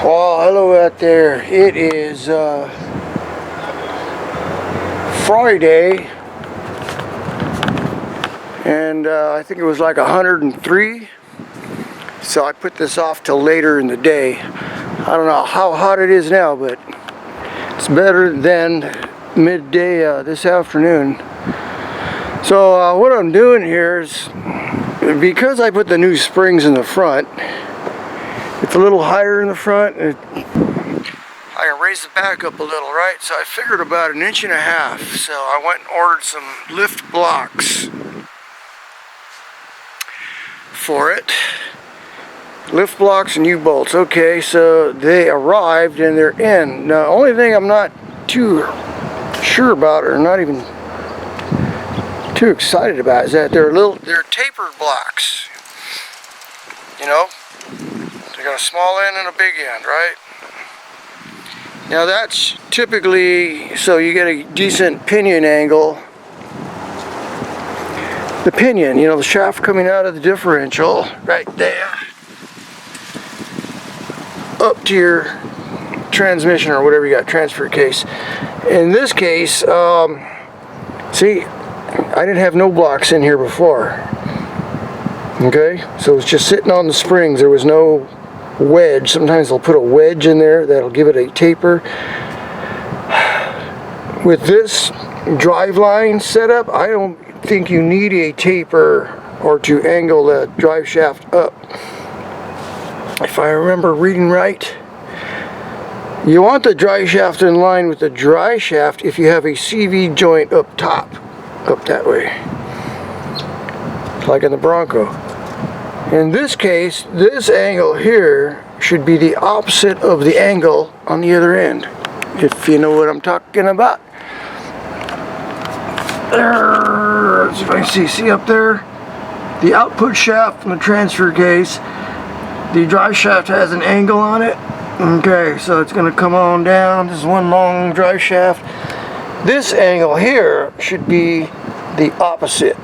Well, hello out there. It is Friday, and I think it was like 103. So I put this off till later in the day. I don't know how hot it is now, but it's better than midday this afternoon. So what I'm doing here is, because I put the new springs in the front, it's a little higher in the front. I can raise the back up a little, right? So I figured about 1.5 inches. So I went and ordered some lift blocks for it. Lift blocks and U-bolts. Okay, so they arrived and they're in. Now, the only thing I'm not too sure about, or not even too excited about, is that they're tapered blocks. You know? They got a small end and a big end, right? Now that's typically so you get a decent pinion angle. The pinion, you know, the shaft coming out of the differential right there, up to your transmission or whatever you got, transfer case. In this case, see, I didn't have no blocks in here before. Okay, so it's just sitting on the springs. There was no wedge. Sometimes they'll put a wedge in there that'll give it a taper. With this driveline setup, I don't think you need a taper or to angle the drive shaft up. If I remember reading right, you want the drive shaft in line with the dry shaft if you have a CV joint up top, up that way, like in the Bronco. In this case, this angle here should be the opposite of the angle on the other end, if you know what I'm talking about. There, let's see if I can see up there, the output shaft from the transfer case, the drive shaft has an angle on it. Okay, so it's going to come on down. This is one long drive shaft. This angle here should be the opposite.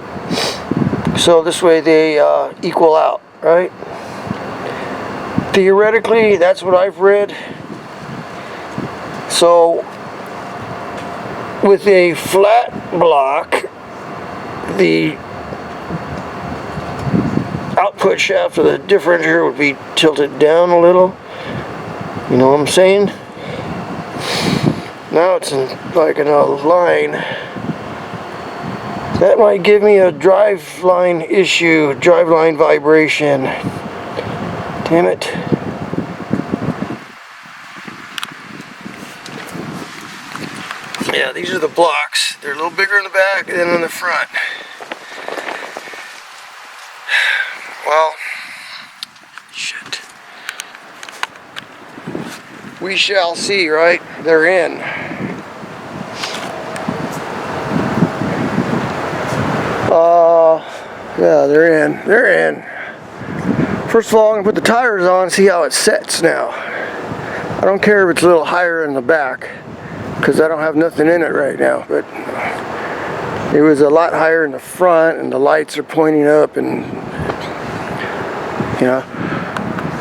So this way they equal out, right? Theoretically, that's what I've read. So with a flat block, the output shaft of the differential would be tilted down a little. You know what I'm saying? Now it's like in a line. That might give me a drive line issue, drive line vibration. Damn it. Yeah, these are the blocks. They're a little bigger in the back than in the front. Well, shit. We shall see, right? They're in. Yeah, they're in. They're in. First of all, I'm gonna put the tires on and see how it sets now. I don't care if it's a little higher in the back, because I don't have nothing in it right now, but it was a lot higher in the front, and the lights are pointing up, and you know.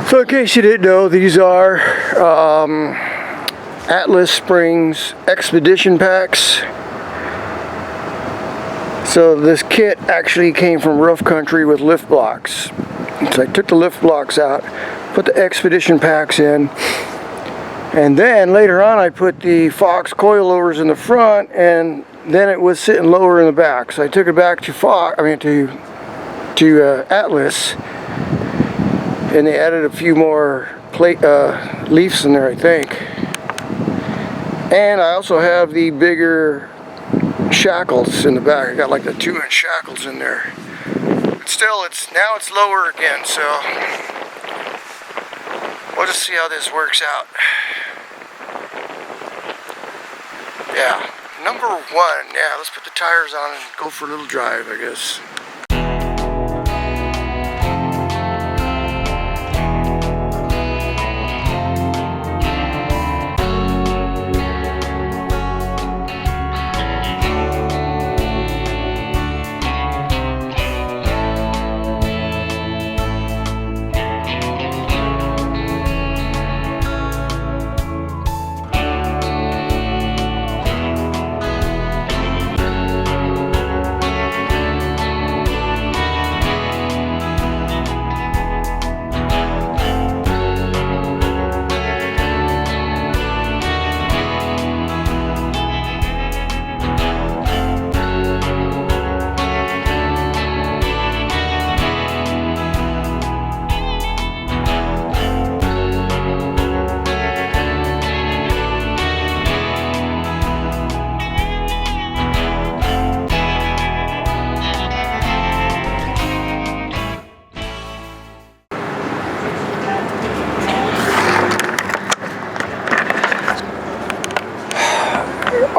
So in case you didn't know, these are Atlas Springs Expedition packs. So this kit actually came from Rough Country with lift blocks. So I took the lift blocks out, put the Expedition packs in, and then later on I put the Fox coilovers in the front, and then it was sitting lower in the back. So I took it back to Atlas, and they added a few more leaves in there, I think. And I also have the bigger shackles in the back. I got like the 2-inch shackles in there. But still, now it's lower again, so we'll just see how this works out. Yeah, number 1. Yeah, let's put the tires on and go for a little drive, I guess.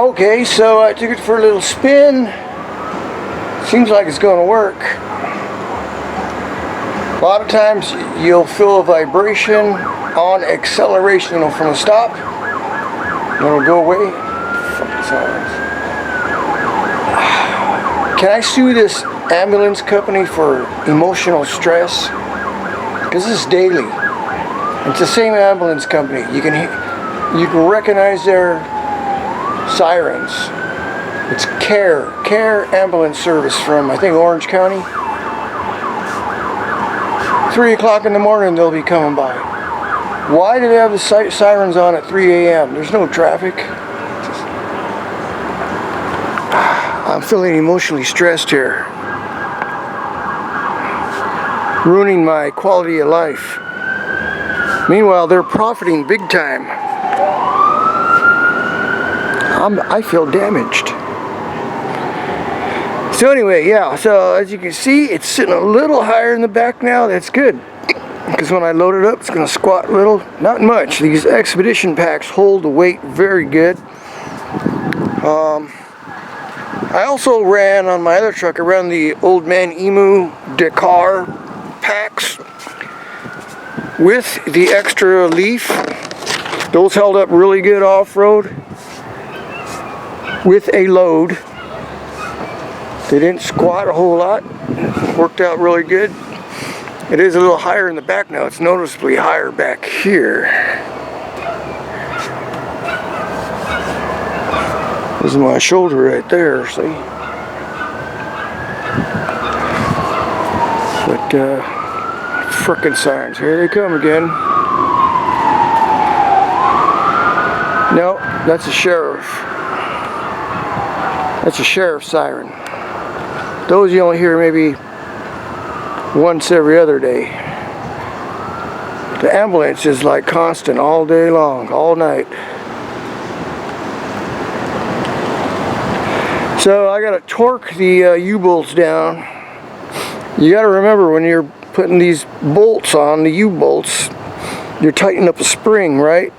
Okay, so I took it for a little spin. Seems like it's going to work. A lot of times you'll feel a vibration on acceleration, from a stop. It'll go away. Fucking silence. Can I sue this ambulance company for emotional stress? Because this is daily. It's the same ambulance company. You can recognize their sirens. It's Care Ambulance Service from, I think, Orange County. 3 o'clock in the morning they'll be coming by. Why do they have the sirens on at 3 a.m.? There's no traffic. I'm feeling emotionally stressed here. Ruining my quality of life. Meanwhile, they're profiting big time. I feel damaged. So anyway, yeah, so as you can see, it's sitting a little higher in the back now. That's good. Because when I load it up, it's going to squat a little. Not much. These Expedition packs hold the weight very good. I also ran on my other truck, I ran the Old Man Emu Dakar packs with the extra leaf. Those held up really good off-road with a load. They didn't squat a whole lot. Worked out really good. It is a little higher in the back now. It's noticeably higher back here. This is my shoulder right there, see? But, frickin' sirens. Here they come again. No, that's a sheriff. That's a sheriff's siren. Those you only hear maybe once every other day. The ambulance is like constant all day long, all night. So I gotta torque the U-bolts down. You gotta remember when you're putting these bolts on, the U-bolts, you're tightening up a spring, right?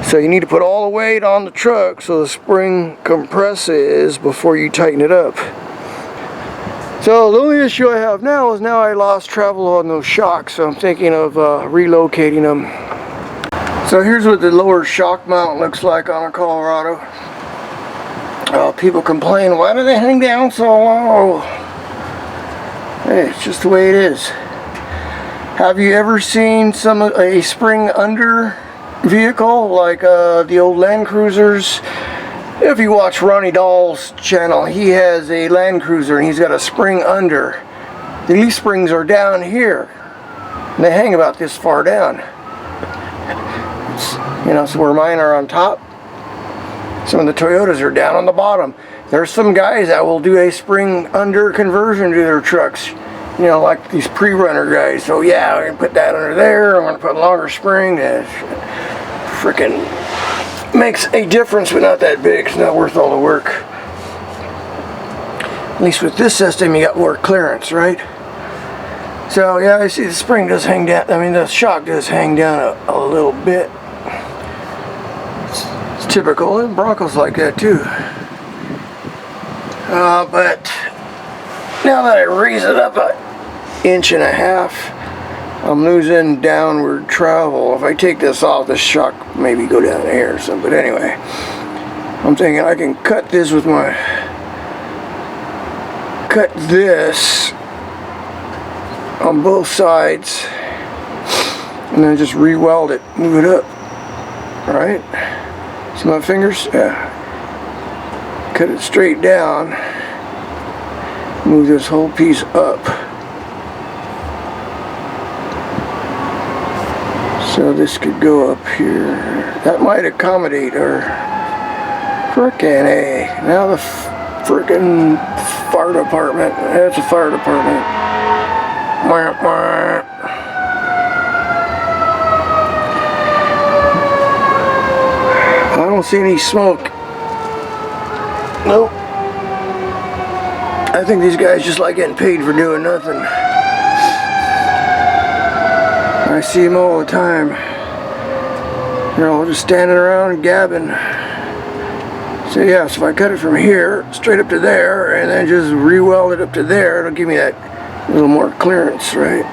So you need to put all the weight on the truck so the spring compresses before you tighten it up. So the only issue I have now is now I lost travel on those shocks, so I'm thinking of relocating them. So here's what the lower shock mount looks like on a Colorado. People complain, why do they hang down so low? Hey, it's just the way it is. Have you ever seen a spring under vehicle like the old Land Cruisers? If you watch Ronnie Dahl's channel, he has a Land Cruiser and he's got a spring under. The leaf springs are down here and they hang about this far down. So where mine are on top, some of the Toyotas are down on the bottom. There's some guys that will do a spring under conversion to their trucks, like these pre-runner guys. So yeah, I'm gonna put that under there, I'm gonna put a longer spring. Frickin' makes a difference, but not that big. It's not worth all the work. At least with this system you got more clearance, right? So yeah, I see the spring does hang down. I mean, the shock does hang down a little bit. It's typical, and Broncos like that too. But now that I raise it up an inch and a half, I'm losing downward travel. If I take this off, the shock maybe go down here or something. But anyway, I'm thinking I can cut this on both sides and then just re-weld it, move it up. Alright? See my fingers? Yeah. Cut it straight down, move this whole piece up. So this could go up here. That might accommodate her. Frickin' A. Now the frickin' fire department. That's a fire department. Wah, wah. I don't see any smoke. Nope. I think these guys just like getting paid for doing nothing. I see them all the time. They're all just standing around and gabbing. So yeah, so if I cut it from here straight up to there and then just re-weld it up to there, it'll give me that little more clearance, right?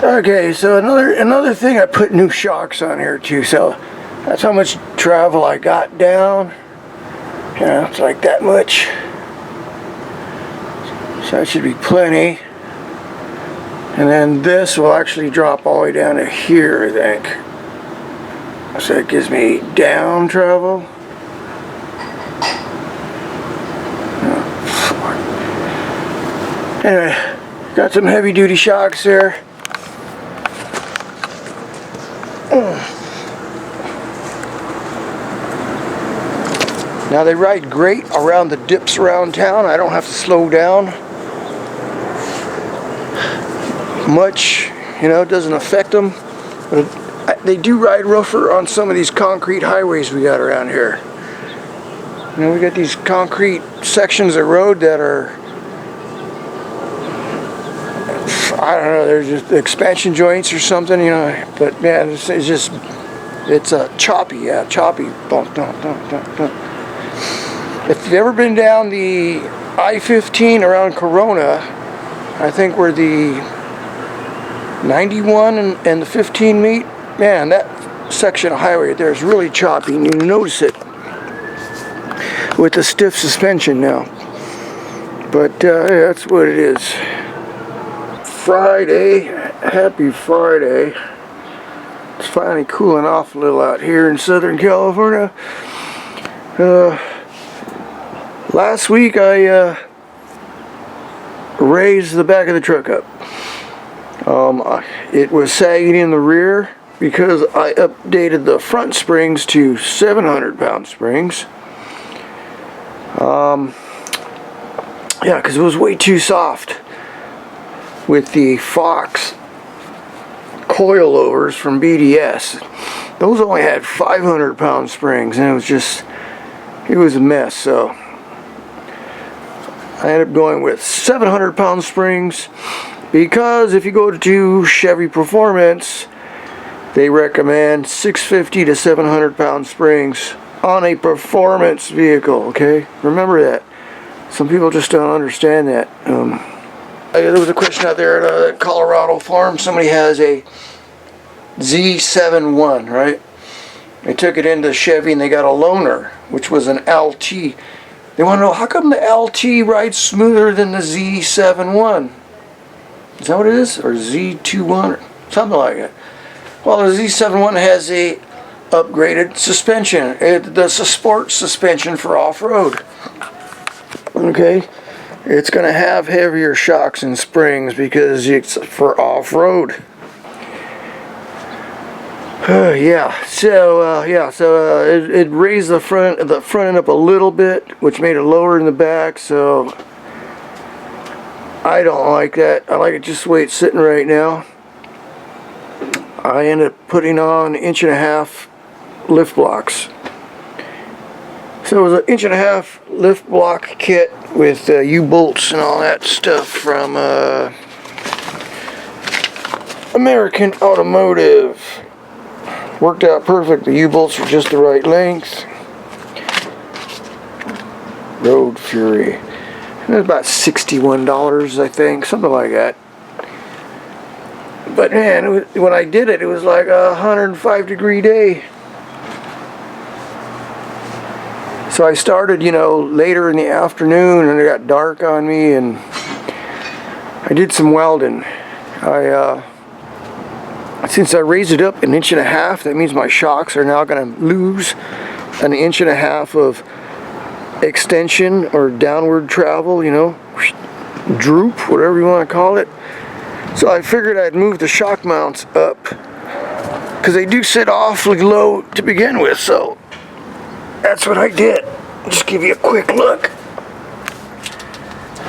Okay, so another thing, I put new shocks on here too, so that's how much travel I got down. Yeah, it's like that much. So that should be plenty. And then this will actually drop all the way down to here, I think. So it gives me down travel. Anyway, got some heavy duty shocks there. Now they ride great around the dips around town. I don't have to slow down much, you know, it doesn't affect them. But they do ride rougher on some of these concrete highways we got around here. You know, we got these concrete sections of road that are, I don't know, they're just expansion joints or something, you know. But man, it's just, it's a choppy, yeah, choppy. Bump, bump, bump, bump, bump. If you've ever been down the I-15 around Corona, I think where the 91 and the 15 meet, man, that section of highway there is really choppy, and you notice it with the stiff suspension now. But yeah, that's what it is. Friday, happy Friday. It's finally cooling off a little out here in Southern California. Last week I raised the back of the truck up. It was sagging in the rear because I updated the front springs to 700-pound springs. Yeah, because it was way too soft with the Fox coilovers from BDS. Those only had 500-pound springs, and it was a mess. So I ended up going with 700-pound springs, because if you go to Chevy Performance, they recommend 650 to 700-pound springs on a performance vehicle. Okay, remember that. Some people just don't understand that. There was a question out there at a Colorado farm. Somebody has a Z71, right? They took it into Chevy and they got a loaner, which was an LT. They want to know, how come the LT rides smoother than the Z71? Is that what it is? Or Z21? Or something like that. Well, the Z71 has a upgraded suspension. It's a sport suspension for off-road. Okay? It's going to have heavier shocks and springs because it's for off-road. It raised the front end up a little bit, which made it lower in the back, so I don't like that. I like it just the way it's sitting right now. I ended up putting on 1.5-inch lift blocks. So it was an 1.5-inch lift block kit with U-bolts and all that stuff from American Automotive. Worked out perfect. The U-bolts were just the right length. Road Fury. It was about $61, I think, something like that. But man, when I did it, it was like a 105-degree day. So I started, you know, later in the afternoon, and it got dark on me, and I did some welding. Since I raised it up 1.5 inches, that means my shocks are now going to lose 1.5 inches of extension or downward travel, you know, droop, whatever you want to call it. So I figured I'd move the shock mounts up, because they do sit awfully low to begin with, so that's what I did. Just give you a quick look.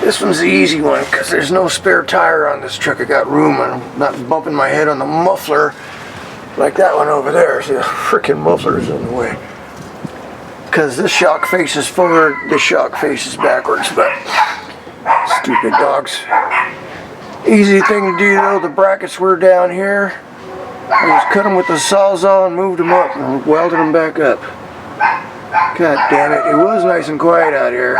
This one's the easy one because there's no spare tire on this truck. I got room, and I'm not bumping my head on the muffler like that one over there. See, the freaking muffler's in the way. Because this shock faces forward, this shock faces backwards, but stupid dogs. Easy thing to do though, the brackets were down here. I just cut them with the Sawzall and moved them up and welded them back up. God damn it, it was nice and quiet out here.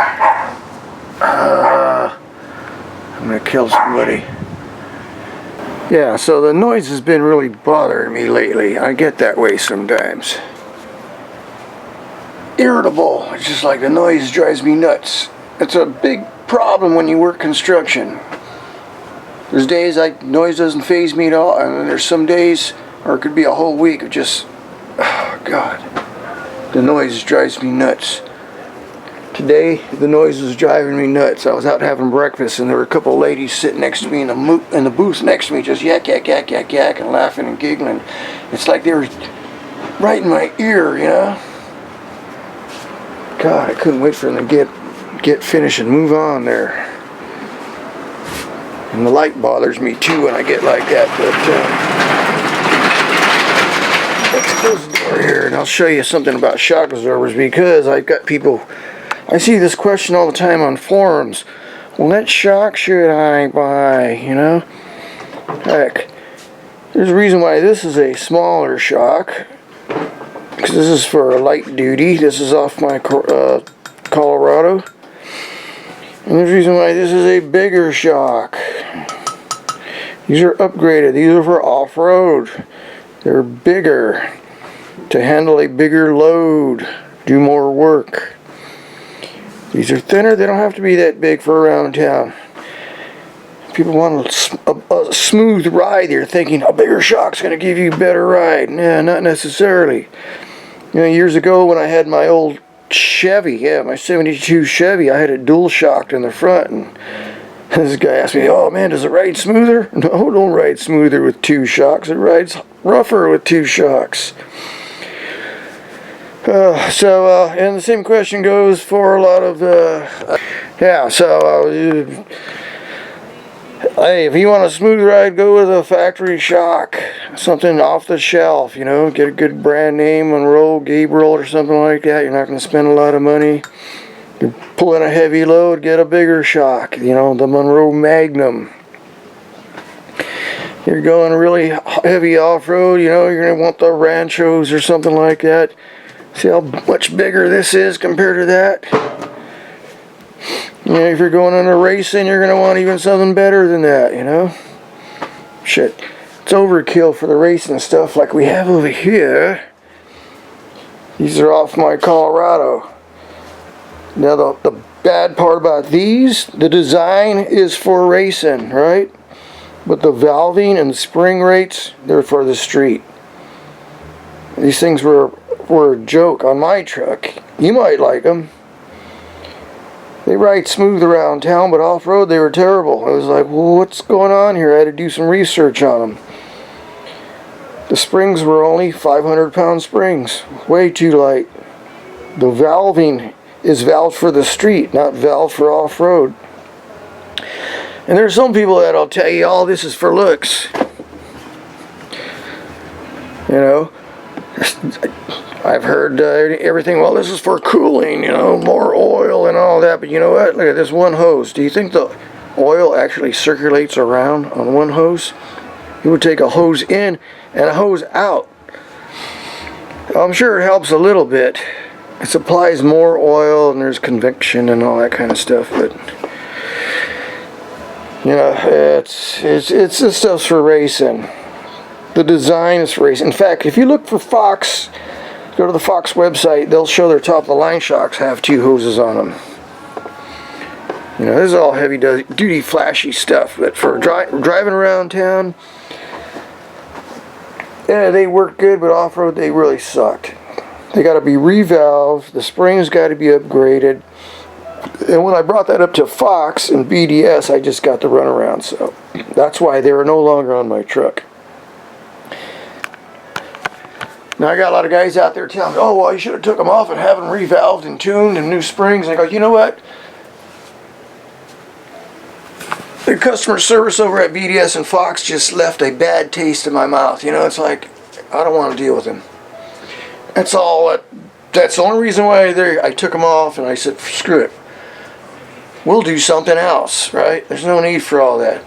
I'm gonna kill somebody. Yeah, so the noise has been really bothering me lately. I get that way sometimes. Irritable. It's just like the noise drives me nuts. It's a big problem when you work construction. There's days like noise doesn't faze me at all, and then there's some days, or it could be a whole week of just, oh God, the noise drives me nuts. Today, the noise was driving me nuts. I was out having breakfast, and there were a couple of ladies sitting next to me in the booth next to me, just yak, yak, yak, yak, yak, and laughing and giggling. It's like they were right in my ear, you know? God, I couldn't wait for them to get finished and move on there. And the light bothers me too when I get like that, but let's close the door here, and I'll show you something about shock absorbers, because I've got people, I see this question all the time on forums. What shock should I buy, you know? Heck, there's a reason why this is a smaller shock, because this is for light duty. This is off my Colorado. And there's a reason why this is a bigger shock. These are upgraded. These are for off-road. They're bigger to handle a bigger load, do more work. These are thinner. They don't have to be that big for around town. People want a smooth ride. They're thinking a bigger shock's going to give you a better ride. Nah, not necessarily. You know, years ago when I had my old Chevy, yeah, my 72 Chevy, I had it dual shocked in the front, and this guy asked me, oh man, does it ride smoother? No, don't ride smoother with two shocks. It rides rougher with two shocks. And the same question goes for a lot of, hey, if you want a smooth ride, go with a factory shock. Something off the shelf, you know, get a good brand name, Monroe, Gabriel, or something like that. You're not going to spend a lot of money. You're pulling a heavy load, get a bigger shock, you know, the Monroe Magnum. You're going really heavy off-road, you know, you're going to want the Ranchos or something like that. See how much bigger this is compared to that? You know, if you're going into racing, you're going to want even something better than that, you know? Shit, it's overkill for the racing stuff like we have over here. These are off my Colorado. Now the bad part about these, the design is for racing, right? But the valving and the spring rates, they're for the street. These things were a joke on my truck. You might like them. They ride smooth around town, but off-road they were terrible. I was like, well, what's going on here? I had to do some research on them. The springs were only 500-pound springs. Way too light. The valving is valved for the street, not valved for off-road. And there's some people that'll tell you, oh, this is for looks. You know? I've heard everything, well, this is for cooling, you know, more oil and all that, but you know what, look at this one hose. Do you think the oil actually circulates around on one hose? You would take a hose in and a hose out. I'm sure it helps a little bit. It supplies more oil and there's convection and all that kind of stuff, but you know, it's this stuff's for racing. The design is for racing. In fact, if you look for Fox, go to the Fox website, they'll show their top-of-the-line shocks have two hoses on them. You know, this is all heavy-duty, flashy stuff, but for driving around town, yeah, they work good, but off-road, they really sucked. They got to be revalved, the springs got to be upgraded, and when I brought that up to Fox and BDS, I just got the runaround, so that's why they were no longer on my truck. Now I got a lot of guys out there telling me, oh, well, you should have took them off and have them revalved and tuned and new springs. And I go, you know what? The customer service over at BDS and Fox just left a bad taste in my mouth. You know, it's like, I don't want to deal with them. That's all. That's the only reason why I took them off, and I said, screw it. We'll do something else, right? There's no need for all that.